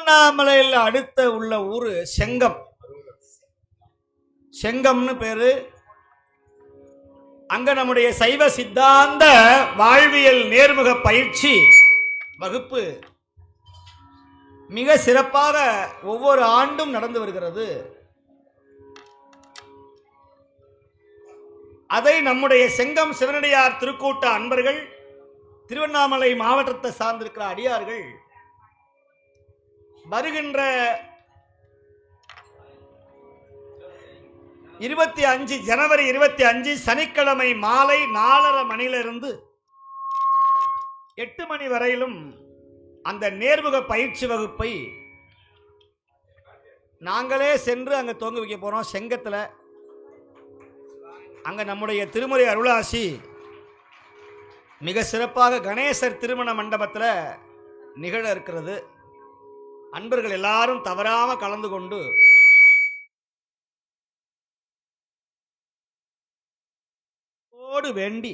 திருவண்ணாமலையில் அடுத்த உள்ள ஊரு செங்கம். செங்கம்னு பேரு. அங்க நம்முடைய சைவ சித்தாந்த வாழ்வியல் நேர்முக பயிற்சி வகுப்பு மிக சிறப்பாக ஒவ்வொரு ஆண்டும் நடந்து வருகிறது. அதை நம்முடைய செங்கம் சிவனடியார் திருக்கூட்ட அன்பர்கள், திருவண்ணாமலை மாவட்டத்தை சார்ந்திருக்கிற அடியார்கள் வருகின்ற 25 ஜனவரி 25 சனிக்கிழமை மாலை 4:30 மணியிலிருந்து 8 மணி வரையிலும் அந்த நேர்முக பயிற்சி வகுப்பை நாங்களே சென்று அங்க துவங்க வைக்க போறோம். செங்கத்தில் அங்க நம்முடைய திருமுறை அருளாசி மிக சிறப்பாக கணேசர் திருமண மண்டபத்தில் நிகழ இருக்கிறது. அன்பர்கள் எல்லாரும் தவறாம கலந்து கொண்டு வேண்டி